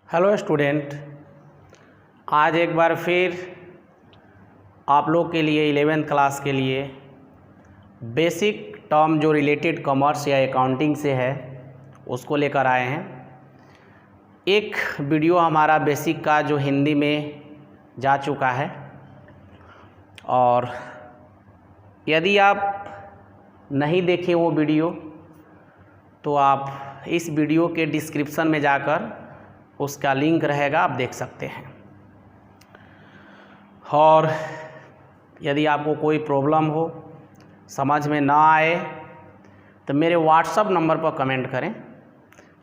Hello student, आज एक बार फिर आप लोग के लिए 11th क्लास के लिए बेसिक टर्म जो रिलेटेड कॉमर्स या अकाउंटिंग से है उसको लेकर आए हैं। एक वीडियो हमारा बेसिक का जो हिंदी में जा चुका है, और यदि आप नहीं देखे वो वीडियो तो आप इस वीडियो के डिस्क्रिप्शन में जाकर उसका लिंक रहेगा, आप देख सकते हैं। और यदि आपको कोई प्रॉब्लम हो, समझ में ना आए, तो मेरे व्हाट्सएप नंबर पर कमेंट करें।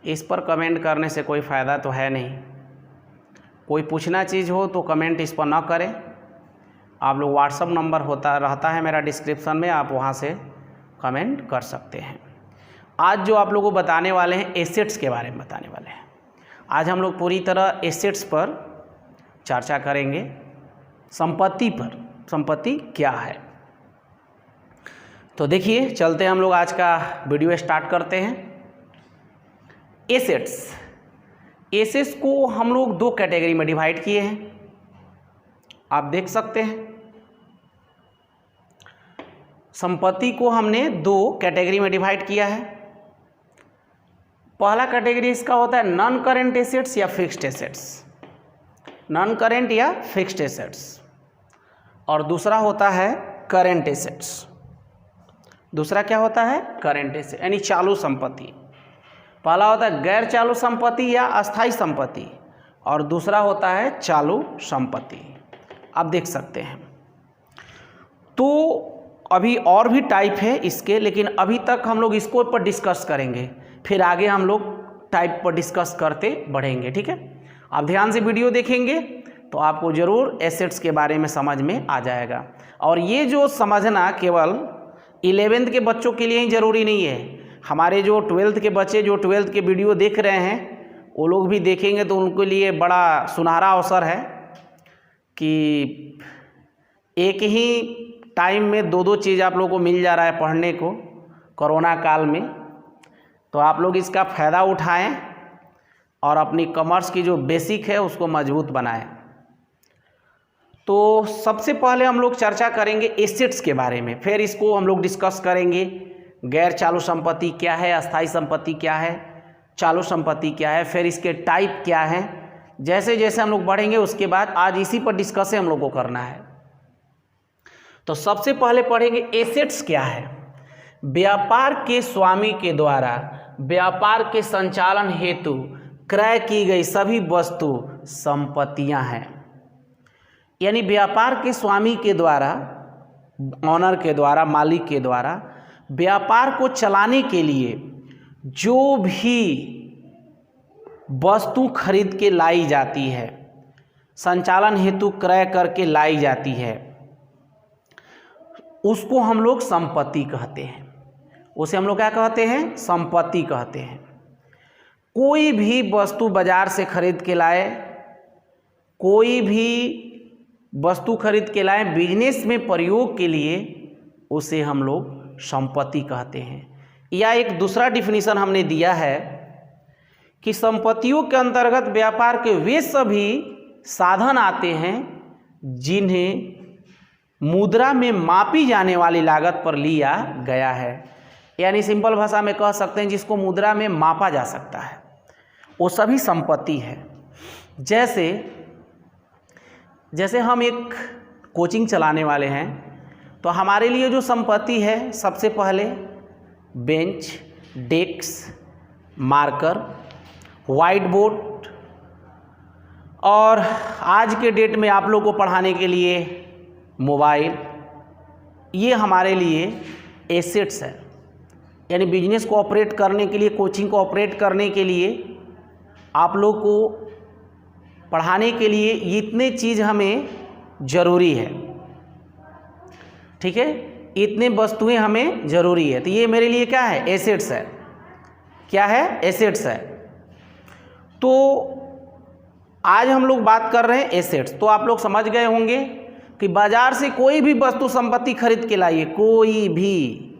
इस पर कमेंट करने से कोई फ़ायदा तो है नहीं। कोई पूछना चीज़ हो तो कमेंट इस पर ना करें। आप लोग व्हाट्सएप नंबर रहता है मेरा डिस्क्रिप्शन में, आप वहाँ से कमेंट कर सकते हैं। आज जो आप लोगों को बताने वाले हैं, एसेट्स के बारे में बताने वाले हैं। आज हम लोग पूरी तरह एसेट्स पर चर्चा करेंगे, संपत्ति पर। संपत्ति क्या है, तो देखिए चलते हैं हम लोग आज का वीडियो स्टार्ट करते हैं। एसेट्स को हम लोग दो कैटेगरी में डिवाइड किए हैं, आप देख सकते हैं। संपत्ति को हमने दो कैटेगरी में डिवाइड किया है। पहला कैटेगरी इसका होता है नॉन करेंट एसेट्स या फिक्स्ड एसेट्स, नॉन करेंट या फिक्स्ड एसेट्स, और दूसरा होता है करेंट एसेट्स। दूसरा क्या होता है? करेंट एसेट, यानी चालू संपत्ति। पहला होता है गैर चालू संपत्ति या अस्थाई संपत्ति, और दूसरा होता है चालू संपत्ति। आप देख सकते हैं। तो अभी और भी टाइप है इसके, लेकिन अभी तक हम लोग इसको ऊपर डिस्कस करेंगे, फिर आगे हम लोग टाइप पर डिस्कस करते बढ़ेंगे। ठीक है, आप ध्यान से वीडियो देखेंगे तो आपको ज़रूर एसेट्स के बारे में समझ में आ जाएगा। और ये जो समझना केवल 11th के बच्चों के लिए ही ज़रूरी नहीं है। हमारे जो 12th के बच्चे जो 12th के वीडियो देख रहे हैं, वो लोग भी देखेंगे तो उनके लिए बड़ा सुनहरा अवसर है कि एक ही टाइम में दो दो चीज़ आप लोगों को मिल जा रहा है पढ़ने को कोरोना काल में। तो आप लोग इसका फ़ायदा उठाएं और अपनी कॉमर्स की जो बेसिक है उसको मजबूत बनाएं। तो सबसे पहले हम लोग चर्चा करेंगे एसेट्स के बारे में, फिर इसको हम लोग डिस्कस करेंगे गैर चालू संपत्ति क्या है, अस्थाई संपत्ति क्या है, चालू संपत्ति क्या है, फिर इसके टाइप क्या है। जैसे जैसे हम लोग बढ़ेंगे उसके बाद आज इसी पर डिस्कस हम लोग को करना है। तो सबसे पहले पढ़ेंगे एसेट्स क्या है। व्यापार के स्वामी के द्वारा व्यापार के संचालन हेतु क्रय की गई सभी वस्तु संपत्तियां हैं। यानी व्यापार के स्वामी के द्वारा, ऑनर के द्वारा, मालिक के द्वारा व्यापार को चलाने के लिए जो भी वस्तु खरीद के लाई जाती है, संचालन हेतु क्रय करके लाई जाती है, उसको हम लोग संपत्ति कहते हैं। उसे हम लोग क्या कहते हैं? संपत्ति कहते हैं। कोई भी वस्तु बाजार से खरीद के लाए, कोई भी वस्तु खरीद के लाए बिजनेस में प्रयोग के लिए, उसे हम लोग संपत्ति कहते हैं। या एक दूसरा डिफिनीशन हमने दिया है कि संपत्तियों के अंतर्गत व्यापार के वे सभी साधन आते हैं जिन्हें मुद्रा में मापी जाने वाली लागत पर लिया गया है। यानी सिंपल भाषा में कह सकते हैं जिसको मुद्रा में मापा जा सकता है, वो सभी संपत्ति है। जैसे हम एक कोचिंग चलाने वाले हैं, तो हमारे लिए जो संपत्ति है, सबसे पहले bench, desk, marker, white board, और आज के डेट में आप लोगों को पढ़ाने के लिए मोबाइल, ये हमारे लिए एसेट्स है। यानी बिजनेस को ऑपरेट करने के लिए, कोचिंग को ऑपरेट करने के लिए, आप लोग को पढ़ाने के लिए ये इतने चीज़ हमें ज़रूरी है। ठीक है, इतने वस्तुएं हमें ज़रूरी है। तो ये मेरे लिए क्या है? एसेट्स है। क्या है? एसेट्स है। तो आज हम लोग बात कर रहे हैं एसेट्स। तो आप लोग समझ गए होंगे कि बाजार से कोई भी वस्तु संपत्ति खरीद के लाइए, कोई भी,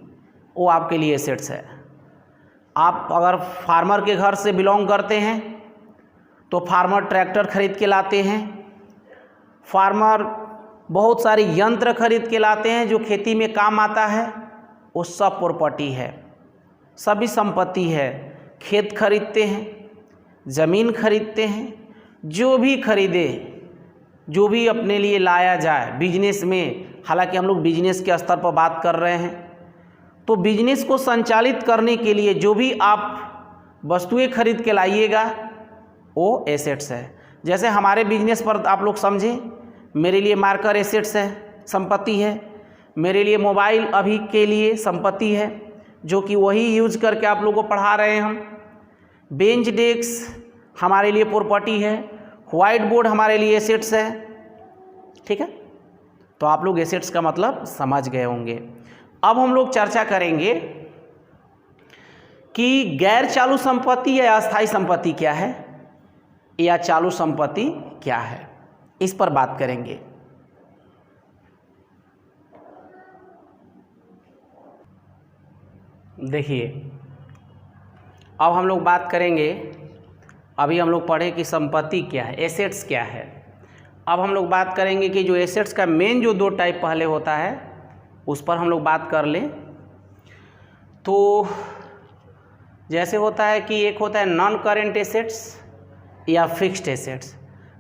वो आपके लिए एसेट्स है। आप अगर फार्मर के घर से बिलोंग करते हैं तो फार्मर ट्रैक्टर खरीद के लाते हैं, फार्मर बहुत सारे यंत्र खरीद के लाते हैं जो खेती में काम आता है, वो सब प्रॉपर्टी है, सभी संपत्ति है। खेत खरीदते हैं, ज़मीन खरीदते हैं, जो भी खरीदे, जो भी अपने लिए लाया जाए बिजनेस में, हालांकि हम लोग बिजनेस के स्तर पर बात कर रहे हैं, तो बिजनेस को संचालित करने के लिए जो भी आप वस्तुएं खरीद के लाइएगा वो एसेट्स है। जैसे हमारे बिजनेस पर आप लोग समझें, मेरे लिए मार्कर एसेट्स है, संपत्ति है। मेरे लिए मोबाइल अभी के लिए संपत्ति है, जो कि वही यूज करके आप लोगों को पढ़ा रहे हैं हम। बेंच डेस्क हमारे लिए प्रॉपर्टी है, व्हाइट बोर्ड हमारे लिए एसेट्स है। ठीक है, तो आप लोग एसेट्स का मतलब समझ गए होंगे। अब हम लोग चर्चा करेंगे कि गैर चालू संपत्ति या अस्थायी संपत्ति क्या है, या चालू संपत्ति क्या है, इस पर बात करेंगे। देखिए, अब हम लोग बात करेंगे, अभी हम लोग पढ़े कि संपत्ति क्या है, एसेट्स क्या है। अब हम लोग बात करेंगे कि जो एसेट्स का मेन जो दो टाइप पहले होता है उस पर हम लोग बात कर लें। तो जैसे होता है कि एक होता है नॉन करेंट एसेट्स या फिक्स्ड एसेट्स,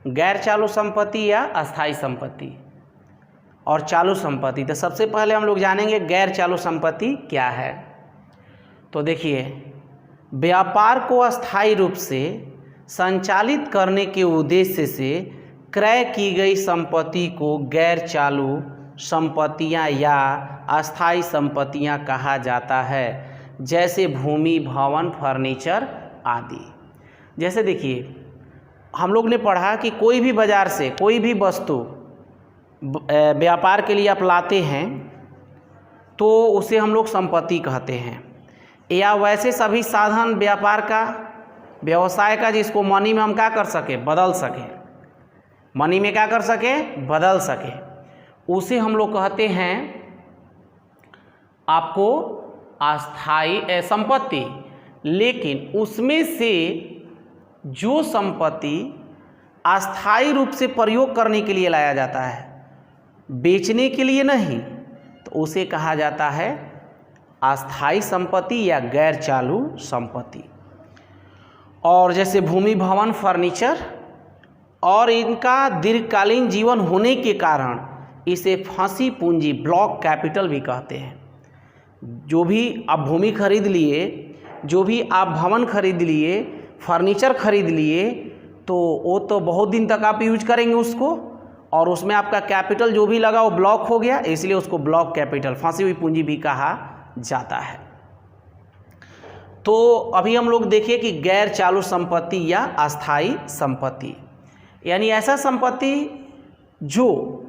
गैर चालू संपत्ति या अस्थायी संपत्ति, और चालू संपत्ति। तो सबसे पहले हम लोग जानेंगे गैर चालू संपत्ति क्या है। तो देखिए, व्यापार को अस्थायी रूप से संचालित करने के उद्देश्य से क्रय की गई संपत्ति को गैर चालू संपत्तियां या अस्थायी संपत्तियां कहा जाता है, जैसे भूमि, भवन, फर्नीचर आदि। जैसे देखिए, हम लोग ने पढ़ा कि कोई भी बाज़ार से कोई भी वस्तु व्यापार के लिए आप लाते हैं तो उसे हम लोग संपत्ति कहते हैं, या वैसे सभी साधन व्यापार का, व्यवसाय का, जिसको मनी में हम क्या कर सके, बदल सके, मनी में क्या कर सके, बदल सके, उसे हम लोग कहते हैं आपको अस्थायी संपत्ति। लेकिन उसमें से जो संपत्ति अस्थायी रूप से प्रयोग करने के लिए लाया जाता है, बेचने के लिए नहीं, तो उसे कहा जाता है अस्थायी संपत्ति या गैर चालू संपत्ति। और जैसे भूमि, भवन, फर्नीचर, और इनका दीर्घकालीन जीवन होने के कारण इसे फंसी पूंजी, ब्लॉक कैपिटल भी कहते हैं। जो भी आप भूमि खरीद लिए, जो भी आप भवन खरीद लिए, फर्नीचर खरीद लिए, तो वो तो बहुत दिन तक आप यूज करेंगे उसको, और उसमें आपका कैपिटल जो भी लगा वो ब्लॉक हो गया, इसलिए उसको ब्लॉक कैपिटल, फंसी हुई पूंजी भी कहा जाता है। तो अभी हम लोग देखिए कि गैर चालू संपत्ति या अस्थायी संपत्ति, यानी ऐसा संपत्ति जो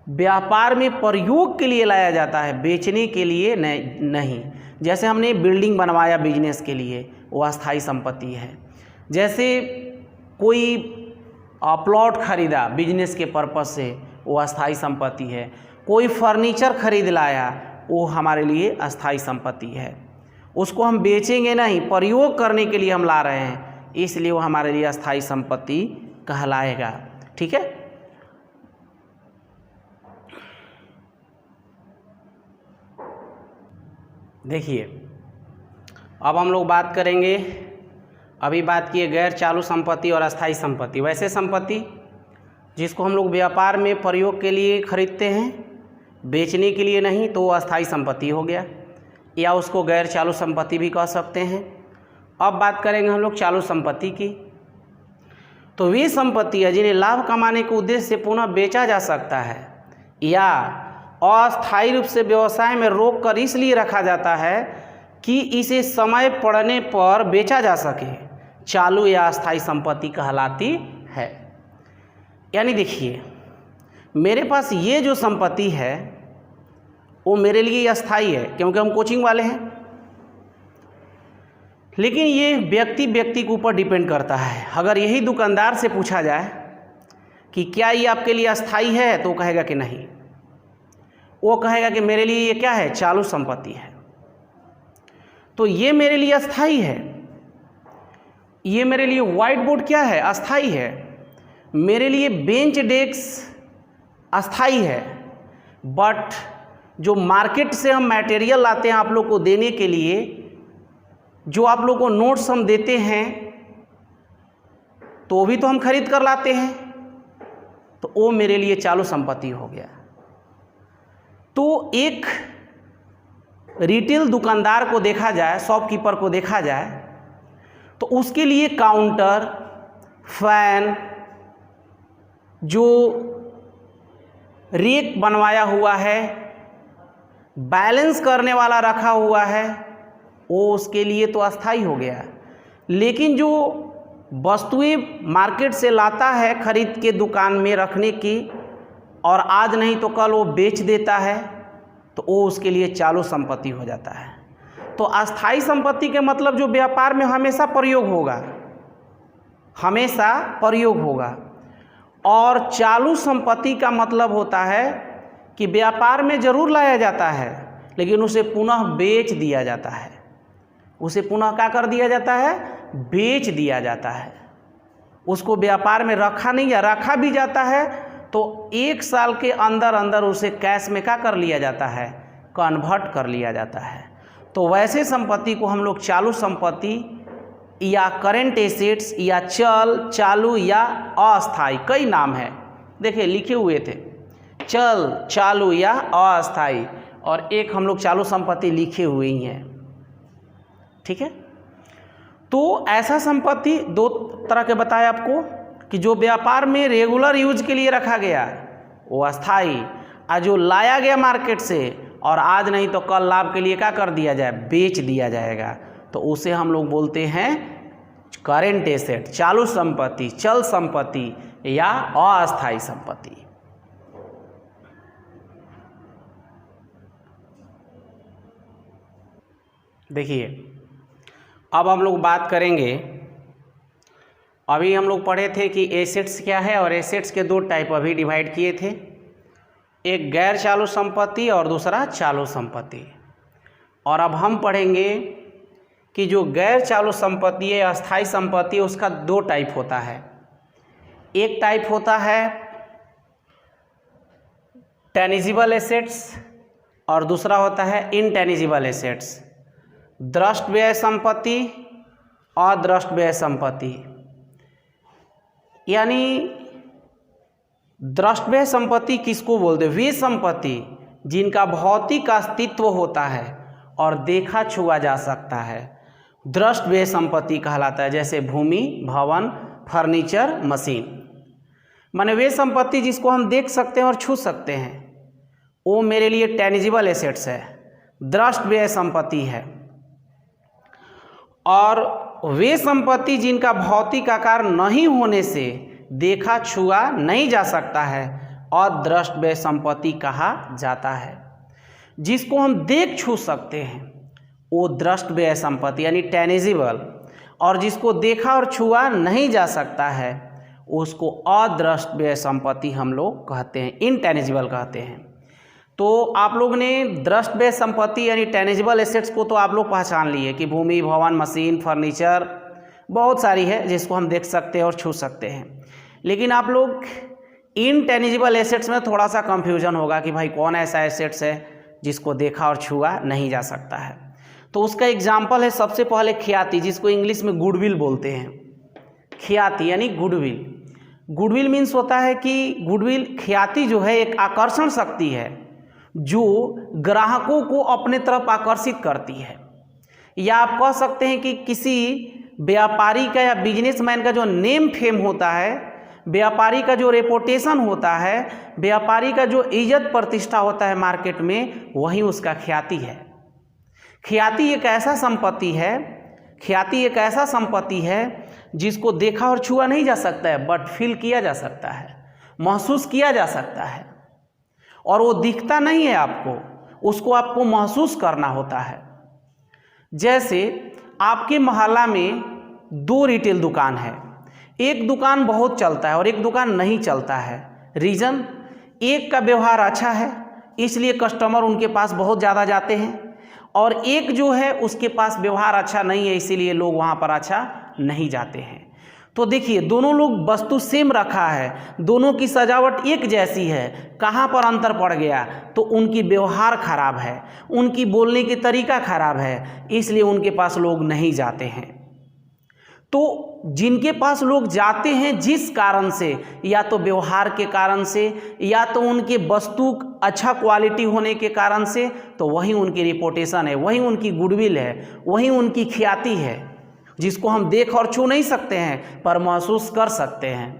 व्यापार में प्रयोग के लिए लाया जाता है, बेचने के लिए नहीं। जैसे हमने बिल्डिंग बनवाया बिजनेस के लिए, वो अस्थायी संपत्ति है। जैसे कोई प्लॉट खरीदा बिजनेस के पर्पस से, वो अस्थायी संपत्ति है। कोई फर्नीचर खरीद लाया, वो हमारे लिए अस्थायी संपत्ति है। उसको हम बेचेंगे नहीं, प्रयोग करने के लिए हम ला रहे हैं, इसलिए वो हमारे लिए अस्थायी संपत्ति कहलाएगा। ठीक है, देखिए, अब हम लोग बात करेंगे, अभी बात किए गैर चालू संपत्ति और अस्थायी संपत्ति। वैसे संपत्ति जिसको हम लोग व्यापार में प्रयोग के लिए खरीदते हैं, बेचने के लिए नहीं, तो वो अस्थायी संपत्ति हो गया, या उसको गैर चालू संपत्ति भी कह सकते हैं। अब बात करेंगे हम लोग चालू संपत्ति की। तो वे संपत्ति है जिन्हें लाभ कमाने के उद्देश्य से पुनः बेचा जा सकता है, या अस्थायी रूप से व्यवसाय में रोक कर इसलिए रखा जाता है कि इसे समय पड़ने पर बेचा जा सके, चालू या अस्थायी संपत्ति कहलाती है। यानी देखिए, मेरे पास ये जो संपत्ति है वो मेरे लिए अस्थायी है, क्योंकि हम कोचिंग वाले हैं, लेकिन ये व्यक्ति के ऊपर डिपेंड करता है। अगर यही दुकानदार से पूछा जाए कि क्या ये आपके लिए अस्थायी है, तो कहेगा कि नहीं, वो कहेगा कि मेरे लिए ये क्या है, चालू संपत्ति है। तो ये मेरे लिए अस्थायी है, ये मेरे लिए व्हाइट बोर्ड क्या है, अस्थाई है। मेरे लिए बेंच डेस्क अस्थाई है। बट जो मार्केट से हम मटेरियल लाते हैं आप लोग को देने के लिए, जो आप लोग को नोट्स हम देते हैं, तो भी तो हम खरीद कर लाते हैं, तो वो मेरे लिए चालू संपत्ति हो गया। तो एक रिटेल दुकानदार को देखा जाए, शॉपकीपर को देखा जाए, तो उसके लिए काउंटर, फैन, जो रेक बनवाया हुआ है, बैलेंस करने वाला रखा हुआ है, वो उसके लिए तो अस्थाई हो गया। लेकिन जो वस्तुएं मार्केट से लाता है खरीद के दुकान में रखने की, और आज नहीं तो कल वो बेच देता है, तो वो उसके लिए चालू संपत्ति हो जाता है। तो अस्थाई संपत्ति के मतलब जो व्यापार में हमेशा प्रयोग होगा, हमेशा प्रयोग होगा। और चालू संपत्ति का मतलब होता है कि व्यापार में जरूर लाया जाता है, लेकिन उसे पुनः बेच दिया जाता है। उसे पुनः क्या कर दिया जाता है, बेच दिया जाता है। उसको व्यापार में रखा नहीं, या रखा भी जाता है तो 1 साल के अंदर अंदर उसे कैश में क्या कर लिया जाता है, कन्वर्ट कर लिया जाता है। तो वैसे संपत्ति को हम लोग चालू संपत्ति या करेंट एसेट्स या चल, चालू या अस्थाई, कई नाम है, देखिए लिखे हुए थे, चल, चालू या अस्थाई, और एक हम लोग चालू संपत्ति लिखे हुए ही हैं। ठीक है, तो ऐसा संपत्ति 2 तरह के बताया आपको, कि जो व्यापार में रेगुलर यूज के लिए रखा गया वो अस्थाई, और जो लाया गया मार्केट से और आज नहीं तो कल लाभ के लिए क्या कर दिया जाए, बेच दिया जाएगा, तो उसे हम लोग बोलते हैं करेंट एसेट, चालू संपत्ति, चल संपत्ति या अस्थाई संपत्ति। देखिए अब हम लोग बात करेंगे, अभी हम लोग पढ़े थे कि एसेट्स क्या है, और एसेट्स के 2 टाइप अभी डिवाइड किए थे, एक गैर चालू संपत्ति और दूसरा चालू संपत्ति। और अब हम पढ़ेंगे कि जो गैर चालू संपत्ति है, अस्थाई संपत्ति है, उसका 2 टाइप होता है। एक टाइप होता है टेनिजिबल एसेट्स और दूसरा होता है इनटेनिजिबल एसेट्स, दृष्टव्यय संपत्ति, अदृष्टव्यय संपत्ति। यानी दृष्टव्यय संपत्ति किसको बोलते हैं, वे संपत्ति जिनका भौतिक अस्तित्व होता है और देखा छुआ जा सकता है, दृष्टव्यय संपत्ति कहलाता है। जैसे भूमि, भवन, फर्नीचर, मशीन, माने वे संपत्ति जिसको हम देख सकते हैं और छू सकते हैं, वो मेरे लिए टेनिजिबल एसेट्स है, दृष्टव्यय संपत्ति है। और वे संपत्ति जिनका भौतिक आकार नहीं होने से देखा छुआ नहीं जा सकता है, अदृष्टव्यय संपत्ति कहा जाता है। जिसको हम देख छू सकते हैं वो दृष्टव्यय संपत्ति यानी टेनिजिबल, और जिसको देखा और छुआ नहीं जा सकता है उसको अदृष्टव्यय संपत्ति हम लोग कहते हैं, इनटेनिजिबल कहते हैं। तो आप लोग ने दृष्टव्यय संपत्ति यानी टेनिजिबल एसेट्स को तो आप लोग पहचान लिए कि भूमि, भवन, मशीन, फर्नीचर, बहुत सारी है जिसको हम देख सकते हैं और छू सकते हैं। लेकिन आप लोग इनटेनिजिबल एसेट्स में थोड़ा सा कंफ्यूजन होगा कि भाई कौन ऐसा एसेट्स है जिसको देखा और छुआ नहीं जा सकता है। तो उसका एग्जाम्पल है सबसे पहले ख्याति, जिसको इंग्लिश में गुडविल बोलते हैं। ख्याति यानी गुडविल। गुडविल मीन्स होता है कि गुडविल, ख्याति जो है एक आकर्षण शक्ति है जो ग्राहकों को अपने तरफ आकर्षित करती है। या आप कह सकते हैं कि किसी व्यापारी का या बिजनेसमैन का जो नेम फेम होता है, व्यापारी का जो रेपुटेशन होता है, व्यापारी का जो इज्जत प्रतिष्ठा होता है मार्केट में, वही उसका ख्याति है। ख्याति एक ऐसा संपत्ति है, ख्याति एक ऐसा संपत्ति है जिसको देखा और छुआ नहीं जा सकता है, बट फील किया जा सकता है, महसूस किया जा सकता है। और वो दिखता नहीं है आपको, उसको आपको महसूस करना होता है। जैसे आपके मोहल्ला में 2 रिटेल दुकान है, एक दुकान बहुत चलता है और एक दुकान नहीं चलता है। रीज़न, एक का व्यवहार अच्छा है इसलिए कस्टमर उनके पास बहुत ज़्यादा जाते हैं, और एक जो है उसके पास व्यवहार अच्छा नहीं है इसीलिए लोग वहाँ पर अच्छा नहीं जाते हैं। तो देखिए दोनों लोग वस्तु सेम रखा है, दोनों की सजावट एक जैसी है, कहाँ पर अंतर पड़ गया? तो उनकी व्यवहार खराब है, उनकी बोलने की तरीका खराब है, इसलिए उनके पास लोग नहीं जाते हैं। तो जिनके पास लोग जाते हैं जिस कारण से, या तो व्यवहार के कारण से या तो उनके वस्तु अच्छा क्वालिटी होने के कारण से, तो वही उनकी रिपोर्टेशन है, वही उनकी गुडविल है, वही उनकी ख्याति है, जिसको हम देख और छू नहीं सकते हैं पर महसूस कर सकते हैं।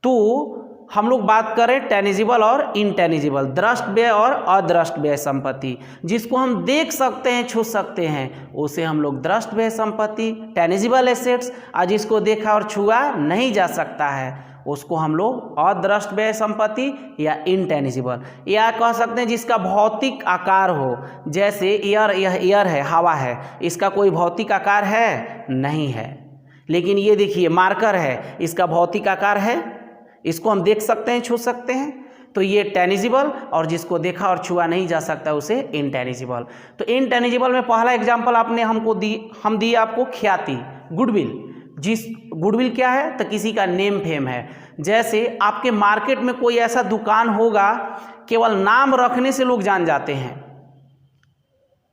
तो हम लोग बात करें टेनिजिबल और इनटेनिजिबल, दृष्टव्य और अदृष्टव्य संपत्ति। जिसको हम देख सकते हैं, छू सकते हैं, उसे हम लोग दृष्टव्य संपत्ति, टेनिजिबल एसेट्स, और जिसको देखा और छुआ नहीं जा सकता है उसको हम लोग अदृष्टव्य संपत्ति या इनटेनिजिबल, या कह सकते हैं जिसका भौतिक आकार हो, जैसे एयर, यह एयर है, हवा है, इसका कोई भौतिक आकार है नहीं है। लेकिन ये देखिए मार्कर है, इसका भौतिक आकार है, इसको हम देख सकते हैं, छू सकते हैं, तो ये टेनिजिबल, और जिसको देखा और छुआ नहीं जा सकता उसे इनटेनिजिबल। तो इनटेनिजिबल में पहला एग्जाम्पल आपने हमको हम दिए आपको ख्याति, गुडविल। जिस गुडविल क्या है? तो किसी का नेम फेम है। जैसे आपके मार्केट में कोई ऐसा दुकान होगा, केवल नाम रखने से लोग जान जाते हैं,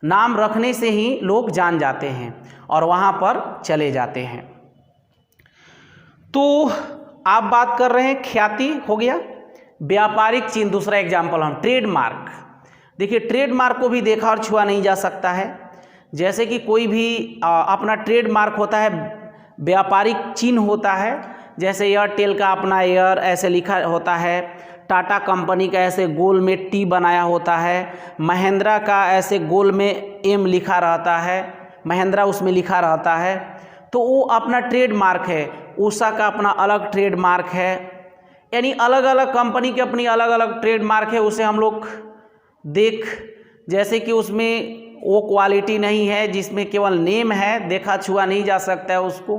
नाम रखने से ही लोग जान जाते हैं और वहाँ पर चले जाते हैं। तो आप बात कर रहे हैं ख्याति हो गया, व्यापारिक चिन्ह, दूसरा एग्जाम्पल हम ट्रेडमार्क। देखिए ट्रेडमार्क को भी देखा और छुआ नहीं जा सकता है। जैसे कि कोई भी अपना ट्रेडमार्क होता है, व्यापारिक चिन्ह होता है, जैसे एयरटेल का अपना एयर ऐसे लिखा होता है, टाटा कंपनी का ऐसे गोल में टी बनाया होता है, महिंद्रा का ऐसे गोल में एम लिखा रहता है, महिंद्रा उसमें लिखा रहता है, तो वो अपना ट्रेडमार्क है। उषा का अपना अलग ट्रेडमार्क है, यानी अलग अलग कंपनी की अपनी अलग अलग ट्रेडमार्क है। उसे हम लोग देख, जैसे कि उसमें वो क्वालिटी नहीं है जिसमें केवल नेम है, देखा छुआ नहीं जा सकता है उसको,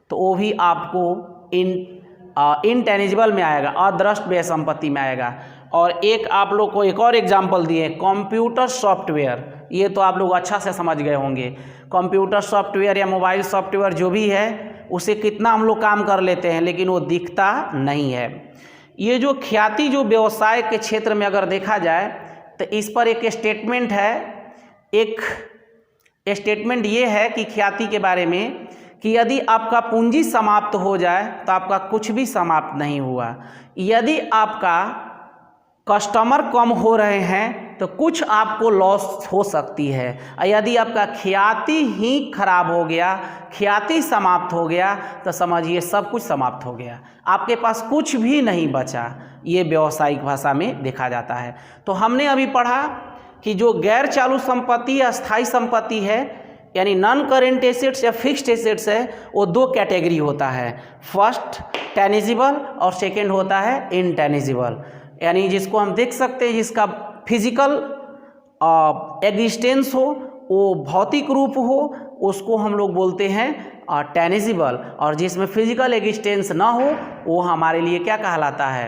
तो वो भी आपको इनटेनिजिबल में आएगा, अदृष्टव्य संपत्ति में आएगा। और एक आप लोग को एक और एग्जाम्पल दिए, कंप्यूटर सॉफ्टवेयर। ये तो आप लोग अच्छा से समझ गए होंगे। कंप्यूटर सॉफ्टवेयर या मोबाइल सॉफ्टवेयर जो भी है, उसे कितना हम लोग काम कर लेते हैं, लेकिन वो दिखता नहीं है। ये जो ख्याति जो व्यवसाय के क्षेत्र में अगर देखा जाए तो इस पर एक स्टेटमेंट है, एक स्टेटमेंट ये है कि ख्याति के बारे में कि यदि आपका पूंजी समाप्त हो जाए तो आपका कुछ भी समाप्त नहीं हुआ। यदि आपका कस्टमर कम हो रहे हैं तो कुछ आपको लॉस हो सकती है। यदि आपका ख्याति ही खराब हो गया, ख्याति समाप्त हो गया, तो समझिए सब कुछ समाप्त हो गया, आपके पास कुछ भी नहीं बचा। ये व्यावसायिक भाषा में देखा जाता है। तो हमने अभी पढ़ा कि जो गैर चालू संपत्ति या स्थायी संपत्ति है, यानी नॉन करेंट एसेट्स या फिक्स्ड एसेट्स है, वो दो कैटेगरी होता है। फर्स्ट टेनिजिबल और सेकेंड होता है इनटेनिजिबल, यानी जिसको हम देख सकते हैं, जिसका फिजिकल एग्जिस्टेंस हो, वो भौतिक रूप हो, उसको हम लोग बोलते हैं टेनिजिबल, और जिसमें फिजिकल एग्जिस्टेंस ना हो वो हमारे लिए क्या कहलाता है?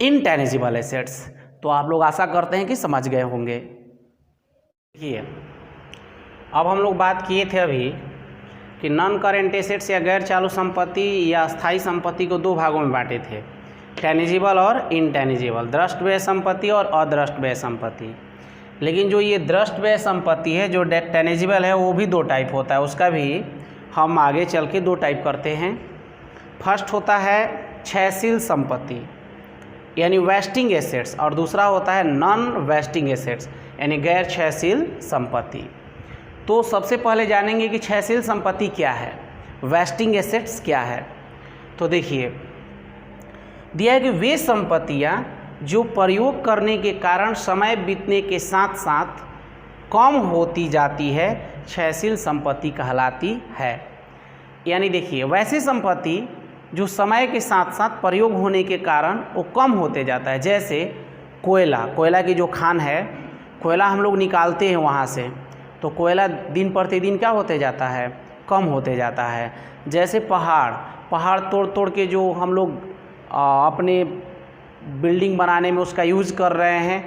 इनटेनिजिबल एसेट्स। तो आप लोग आशा करते हैं कि समझ गए होंगे। देखिए अब हम लोग बात किए थे अभी कि नॉन करेंट एसेट्स या गैर चालू संपत्ति या स्थायी संपत्ति को दो भागों में बांटे थे, टेनिजिबल और इनटेनिजिबल, दृष्टव्य संपत्ति और अदृष्टव्य संपत्ति। लेकिन जो ये दृष्टव्य संपत्ति है, जो टेनिजिबल है, वो भी दो टाइप होता है, उसका भी हम आगे चल के दो टाइप करते हैं। फर्स्ट होता है क्षयशील संपत्ति यानी वेस्टिंग एसेट्स, और दूसरा होता है नॉन वेस्टिंग एसेट्स यानी गैर क्षयशील संपत्ति। तो सबसे पहले जानेंगे कि क्षयशील संपत्ति क्या है, वेस्टिंग एसेट्स क्या है। तो देखिए दिया है कि वे संपत्तियां जो प्रयोग करने के कारण समय बीतने के साथ साथ कम होती जाती है, क्षयशील संपत्ति कहलाती है। यानी देखिए वैसी संपत्ति जो समय के साथ साथ प्रयोग होने के कारण वो कम होते जाता है। जैसे कोयला की जो खान है, कोयला हम लोग निकालते हैं वहाँ से, तो कोयला दिन प्रतिदिन क्या होते जाता है? कम होते जाता है। जैसे पहाड़ तोड़ तोड़ के जो हम लोग अपने बिल्डिंग बनाने में उसका यूज़ कर रहे हैं,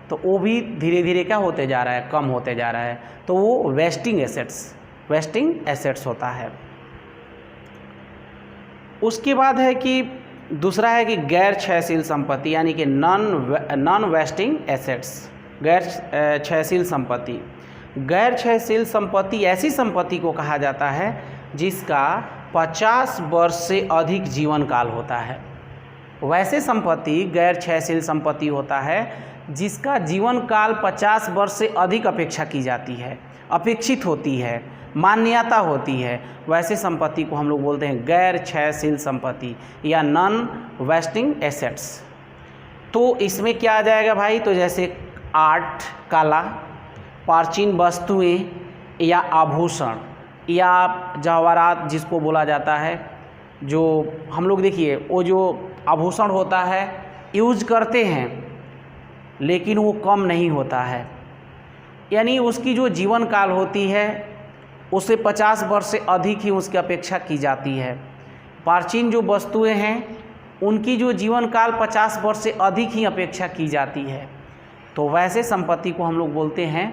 तो वो भी धीरे धीरे क्या होते जा रहा है? कम होते जा रहा है। तो वो वेस्टिंग एसेट्स वेस्टिंग एसेट्स होता है। उसके बाद है कि दूसरा है कि गैर क्षयशील संपत्ति यानी कि नॉन वेस्टिंग एसेट्स, गैर क्षयशील संपत्ति। गैर क्षयशील संपत्ति ऐसी संपत्ति को कहा जाता है जिसका 50 वर्ष से अधिक जीवन काल होता है। वैसे संपत्ति गैर क्षयशील संपत्ति होता है जिसका जीवन काल 50 वर्ष से अधिक अपेक्षा की जाती है, अपेक्षित होती है, मान्यता होती है। वैसे संपत्ति को हम लोग बोलते हैं गैर क्षयशील संपत्ति या नॉन वेस्टिंग एसेट्स। तो इसमें क्या आ जाएगा भाई, तो जैसे आर्ट, कला, प्राचीन वस्तुएं या आभूषण या जवाहरात जिसको बोला जाता है, जो हम लोग देखिए वो जो आभूषण होता है यूज करते हैं लेकिन वो कम नहीं होता है, यानी उसकी जो जीवन काल होती है उससे 50 वर्ष से अधिक ही उसकी अपेक्षा की जाती है। प्राचीन जो वस्तुएं हैं उनकी जो जीवन काल 50 वर्ष से अधिक ही अपेक्षा की जाती है। तो वैसे संपत्ति को हम लोग बोलते हैं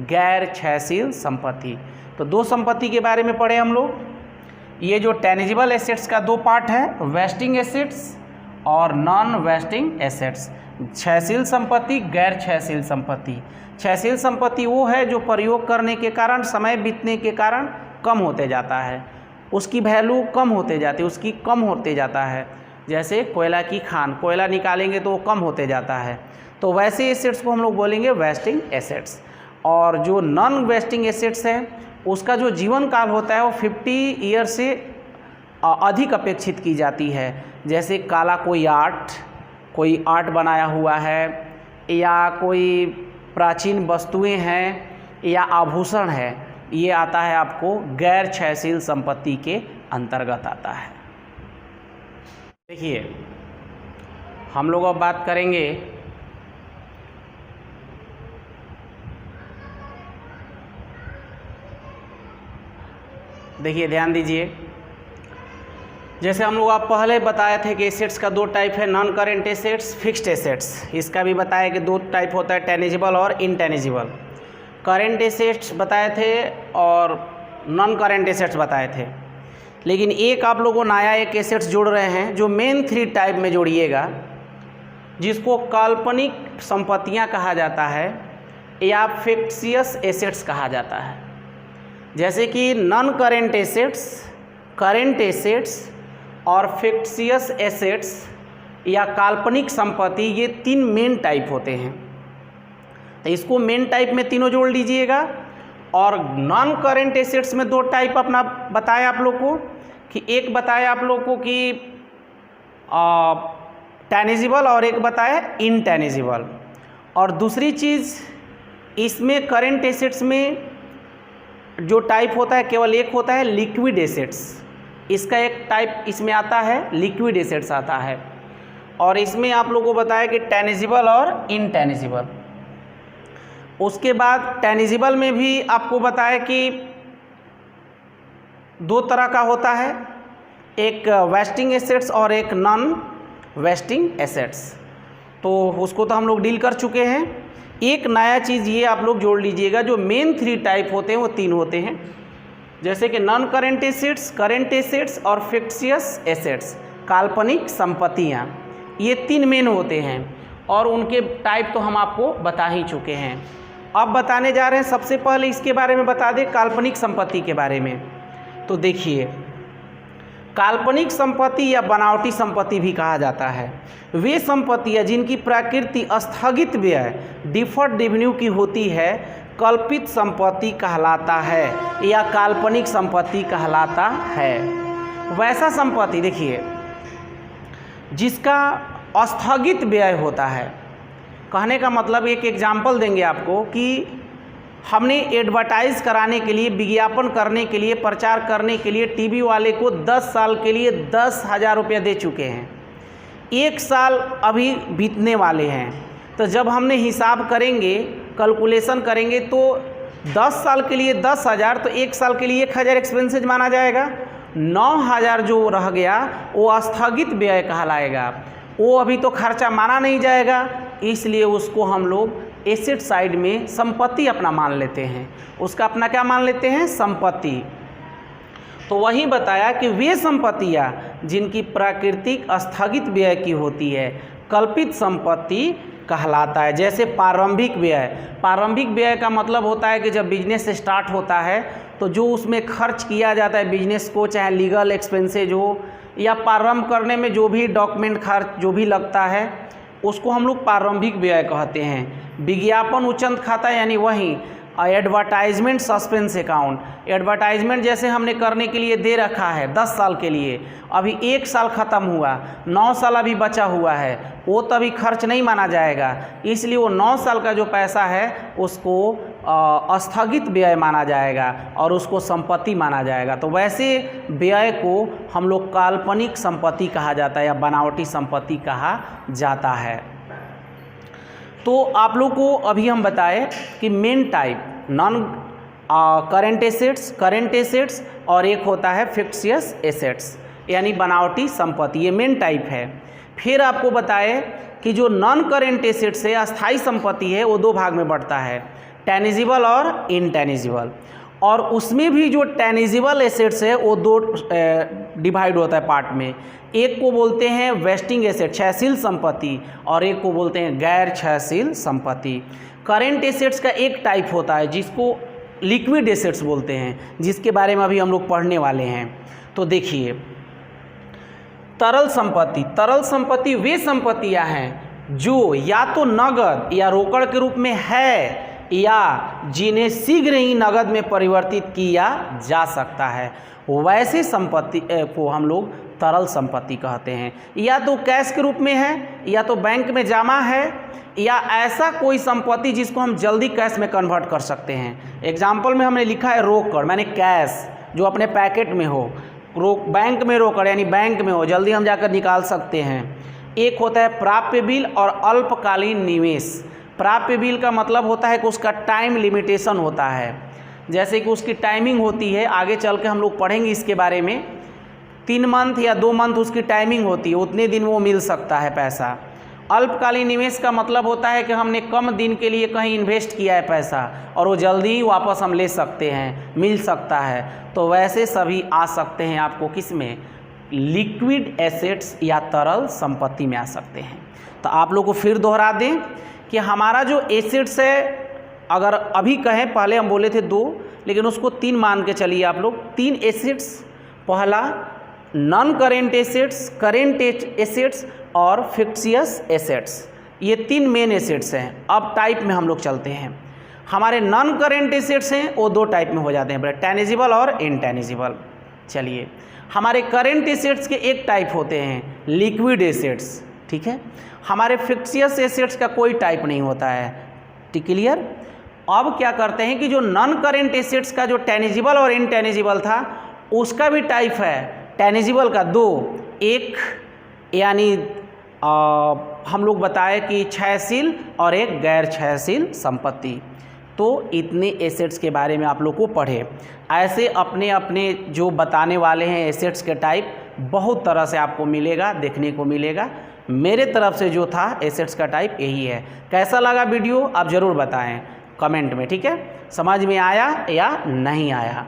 गैर क्षयशील संपत्ति। तो दो संपत्ति के बारे में पढ़े हम लोग। ये जो टेंजिबल एसेट्स का दो पार्ट है, वेस्टिंग एसेट्स और नॉन वेस्टिंग एसेट्स। क्षयशील संपत्ति, गैर क्षयशील संपत्ति। क्षयशील संपत्ति वो है जो प्रयोग करने के कारण, समय बीतने के कारण कम होते जाता है, उसकी वैल्यू कम होते जाती है, उसकी कम होते जाता है। जैसे कोयला की खान, कोयला निकालेंगे तो वो कम होते जाता है। तो वैसे एसेट्स को हम लोग बोलेंगे वेस्टिंग एसेट्स। और जो नॉन वेस्टिंग एसेट्स है उसका जो जीवन काल होता है वो 50 ईयर से अधिक अपेक्षित की जाती है। जैसे काला कोई आर्ट बनाया हुआ है या कोई प्राचीन वस्तुएं हैं या आभूषण है, ये आता है आपको गैर क्षयशील संपत्ति के अंतर्गत आता है। देखिए हम लोग अब बात करेंगे देखिए ध्यान दीजिए, जैसे हम लोग आप पहले बताए थे कि एसेट्स का दो टाइप है, non current assets, fixed assets. इसका भी बताया कि दो टाइप होता है, टेंजिबल और इनटेंजिबल। करेंट एसेट्स बताए थे और नॉन करेंट एसेट्स बताए थे। लेकिन एक आप लोगों नया एक एसेट्स जोड़ रहे हैं जो मेन 3 टाइप में जोड़िएगा, जिसको काल्पनिक संपत्तियां कहा जाता है या फिक्शियस एसेट्स कहा जाता है। जैसे कि non current assets, current assets और फिक्शियस एसेट्स या काल्पनिक संपत्ति, ये 3 मेन टाइप होते हैं। तो इसको मेन टाइप में तीनों जोड़ लीजिएगा। और नॉन करेंट एसेट्स में 2 टाइप अपना बताया आप लोग को, कि एक बताया आप लोग को कि टेंजिबल और एक बताया इनटेंजिबल। और दूसरी चीज़ इसमें करेंट एसेट्स में जो टाइप होता है केवल एक होता है, लिक्विड एसेट्स। इसका एक टाइप इसमें आता है, लिक्विड एसेट्स आता है। और इसमें आप लोगों को बताया कि टेंजिबल और इनटेंजिबल। उसके बाद टेंजिबल में भी आपको बताया कि 2 तरह का होता है, एक वेस्टिंग एसेट्स और एक नॉन वेस्टिंग एसेट्स। तो उसको तो हम लोग डील कर चुके हैं। एक नया चीज़ ये आप लोग जोड़ लीजिएगा, जो मेन 3 टाइप होते हैं वो 3 होते हैं। जैसे कि non current assets, current assets और फिक्शियस एसेट्स, काल्पनिक संपत्तियाँ, ये 3 मेन होते हैं। और उनके टाइप तो हम आपको बता ही चुके हैं। अब बताने जा रहे हैं, सबसे पहले इसके बारे में बता दें, काल्पनिक संपत्ति के बारे में। तो देखिए, काल्पनिक संपत्ति या बनावटी संपत्ति भी कहा जाता है वे संपत्तियाँ जिनकी प्रकृति स्थगित व्यय, डिफर्ड रेवेन्यू की होती है, कल्पित संपत्ति कहलाता है या काल्पनिक संपत्ति कहलाता है। वैसा संपत्ति देखिए जिसका स्थगित व्यय होता है। कहने का मतलब, एक एग्जाम्पल देंगे आपको कि हमने एडवर्टाइज कराने के लिए, विज्ञापन करने के लिए, प्रचार करने के लिए टीवी वाले को 10 साल के लिए 10,000 रुपये दे चुके हैं। 1 साल अभी बीतने वाले हैं। तो जब हमने हिसाब करेंगे, कैलकुलेशन करेंगे, तो 10 साल के लिए 10,000, तो 1 साल के लिए 1,000 एक्सपेंसेज माना जाएगा। 9,000 जो रह गया वो स्थगित व्यय कहलाएगा। वो अभी तो खर्चा माना नहीं जाएगा, इसलिए उसको हम लोग एसेट साइड में संपत्ति अपना मान लेते हैं, उसका अपना क्या मान लेते हैं, संपत्ति। तो वही बताया कि वे संपत्तियां जिनकी प्राकृतिक स्थगित व्यय की होती है कल्पित संपत्ति कहलाता है। जैसे प्रारंभिक व्यय, प्रारंभिक व्यय का मतलब होता है कि जब बिजनेस स्टार्ट होता है तो जो उसमें खर्च किया जाता है बिजनेस को, चाहे लीगल एक्सपेंसेज हो या प्रारंभ करने में जो भी डॉक्यूमेंट खर्च जो भी लगता है, उसको हम लोग प्रारंभिक व्यय कहते हैं। विज्ञापन उचंत खाता यानी वही एडवर्टाइजमेंट सस्पेंस अकाउंट, एडवर्टाइजमेंट जैसे हमने करने के लिए दे रखा है 10 साल के लिए, अभी 1 साल ख़त्म हुआ, 9 साल अभी बचा हुआ है, वो तो अभी खर्च नहीं माना जाएगा, इसलिए वो 9 साल का जो पैसा है उसको स्थगित व्यय माना जाएगा और उसको संपत्ति माना जाएगा। तो वैसे व्यय को हम लोग काल्पनिक संपत्ति कहा जाता है या बनावटी संपत्ति कहा जाता है। तो आप लोग को अभी हम बताए कि main type non current assets और एक होता है फिक्सियस एसेट्स यानी बनावटी संपत्ति, ये मेन टाइप है। फिर आपको बताए कि जो नॉन करेंट एसेट्स है, अस्थाई संपत्ति है, वो 2 भाग में बढ़ता है, टेनिजिबल और इनटेनिजिबल। और उसमें भी जो टेनिजिबल एसेट्स है वो 2 डिवाइड होता है पार्ट में। एक को बोलते हैं वेस्टिंग एसेट, क्षयशील संपत्ति, और एक को बोलते हैं गैर क्षयशील संपत्ति। करेंट एसेट्स का एक टाइप होता है जिसको लिक्विड एसेट्स बोलते हैं, जिसके बारे में अभी हम लोग पढ़ने वाले हैं। तो देखिए, तरल संपत्ति वे संपत्तियां हैं जो या तो नगद या रोकड़ के रूप में है या जिन्हें शीघ्र ही नगद में परिवर्तित किया जा सकता है, वैसे संपत्ति को हम लोग तरल संपत्ति कहते हैं। या तो कैश के रूप में है, या तो बैंक में जमा है, या ऐसा कोई संपत्ति जिसको हम जल्दी कैश में कन्वर्ट कर सकते हैं। एग्जाम्पल में हमने लिखा है रोकड़, मैंने कैश जो अपने पैकेट में हो, बैंक में रोकड़ यानी बैंक में हो, जल्दी हम जाकर निकाल सकते हैं। एक होता है प्राप्य बिल और अल्पकालीन निवेश। प्राप्य बिल का मतलब होता है कि उसका टाइम लिमिटेशन होता है, जैसे कि उसकी टाइमिंग होती है, आगे चल के हम लोग पढ़ेंगे इसके बारे में। 3 मंथ या 2 मंथ उसकी टाइमिंग होती है, उतने दिन वो मिल सकता है पैसा। अल्पकालीन निवेश का मतलब होता है कि हमने कम दिन के लिए कहीं इन्वेस्ट किया है पैसा और वो जल्दी ही वापस हम ले सकते हैं, मिल सकता है। तो वैसे सभी आ सकते हैं आपको किस में, लिक्विड एसेट्स या तरल संपत्ति में आ सकते हैं। तो आप लोग को फिर दोहरा दें कि हमारा जो एसेट्स है, अगर अभी कहें, पहले हम बोले थे 2, लेकिन उसको 3 मान के चलिए आप लोग। 3 एसेट्स, पहला non current assets, current assets और फिक्सियस एसेट्स, ये 3 मेन एसेट्स हैं। अब टाइप में हम लोग चलते हैं। हमारे नॉन करेंट एसेट्स हैं वो 2 टाइप में हो जाते हैं, टेनिजिबल और इनटेनिजिबल। चलिए, हमारे करेंट एसेट्स के एक टाइप होते हैं लिक्विड एसेट्स, ठीक है। हमारे फिक्सियस एसेट्स का कोई टाइप नहीं होता है, क्लियर। अब क्या करते हैं कि जो नॉन करेंट एसेट्स का जो टेनिजिबल और इनटेनिजिबल था उसका भी टाइप है, टेनिजिबल का 2, एक यानी हम लोग बताए कि क्षयशील और एक गैर क्षयशील संपत्ति। तो इतने एसेट्स के बारे में आप लोग को पढ़े। ऐसे अपने अपने जो बताने वाले हैं एसेट्स के टाइप बहुत तरह से आपको मिलेगा, देखने को मिलेगा। मेरे तरफ से जो था एसेट्स का टाइप यही है। कैसा लगा वीडियो आप ज़रूर बताएं कमेंट में, ठीक है। समझ में आया या नहीं आया।